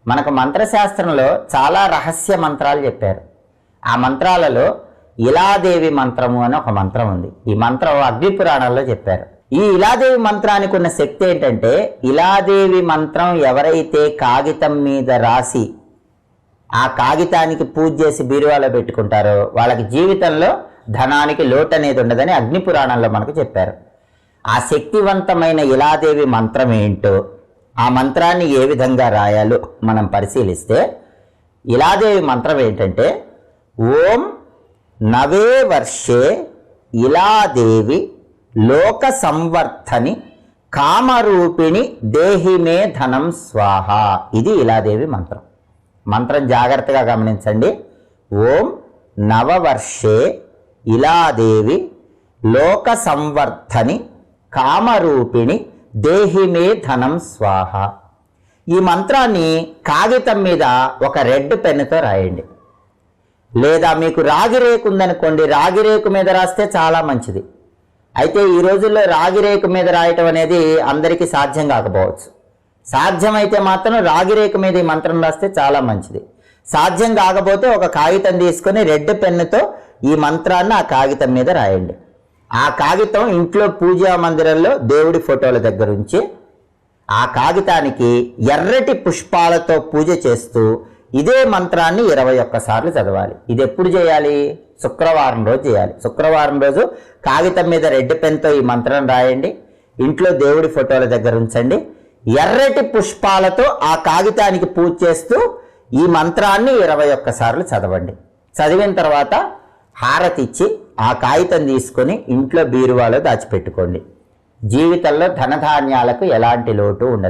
మనకు మంత్రశాస్త్రంలో చాలా రహస్య మంత్రాలు చెప్పారు. ఆ మంత్రాలలో ఇలాదేవి మంత్రము అని ఒక మంత్రం ఉంది. ఈ మంత్రం అగ్ని పురాణాల్లో చెప్పారు. ఈ ఇలాదేవి మంత్రానికి ఉన్న శక్తి ఏంటంటే, ఇలాదేవి మంత్రం ఎవరైతే కాగితం మీద రాసి ఆ కాగితానికి పూజ చేసి బీరువాలో పెట్టుకుంటారో వాళ్ళకి జీవితంలో ధనానికి లోటు అనేది ఉండదని అగ్ని పురాణంలో మనకు చెప్పారు. ఆ శక్తివంతమైన ఇలాదేవి మంత్రం ఏంటో, ఆ మంత్రాన్ని ఏ విధంగా రాయాలో మనం పరిశీలిస్తే, ఇలాదేవి మంత్రం ఏంటంటే, ఓం నవే వర్షే ఇలాదేవి లోక సంవర్ధని కామరూపిణి దేహిమే ధనం స్వాహ. ఇది ఇలాదేవి మంత్రం. మంత్రం జాగ్రత్తగా గమనించండి. ఓం నవవర్షే ఇలాదేవి లోక సంవర్ధని కామరూపిణి దేహిమే ధనం స్వాహ. ఈ మంత్రాన్ని కాగితం మీద ఒక రెడ్ పెన్నుతో రాయండి. లేదా మీకు రాగిరేకు ఉందనుకోండి, రాగిరేకు మీద రాస్తే చాలా మంచిది. అయితే ఈ రోజుల్లో రాగిరేకు మీద రాయటం అనేది అందరికీ సాధ్యం కాకపోవచ్చు. సాధ్యమైతే మాత్రం రాగిరేకు మీద ఈ మంత్రం రాస్తే చాలా మంచిది. సాధ్యం కాకపోతే ఒక కాగితం తీసుకొని రెడ్ పెన్నుతో ఈ మంత్రాన్ని ఆ కాగితం మీద రాయండి. ఆ కాగితం ఇంట్లో పూజా మందిరంలో దేవుడి ఫోటోల దగ్గర ఉంచి ఆ కాగితానికి ఎర్రటి పుష్పాలతో పూజ చేస్తూ ఇదే మంత్రాన్ని 21 సార్లు చదవాలి. ఇది ఎప్పుడు చేయాలి? శుక్రవారం రోజు చేయాలి. శుక్రవారం రోజు కాగితం మీద రెడ్ పెన్తో ఈ మంత్రం రాయండి. ఇంట్లో దేవుడి ఫోటోల దగ్గర ఉంచండి. ఎర్రటి పుష్పాలతో ఆ కాగితానికి పూజ చేస్తూ ఈ మంత్రాన్ని 21 సార్లు చదవండి. చదివిన తర్వాత హారతి ఇచ్చి ఆ కాగితం తీసుకొని ఇంట్లో బీరువాలో దాచిపెట్టుకోండి. జీవితంలో ధనధాన్యాలకు ఎలాంటి లోటు ఉండదు.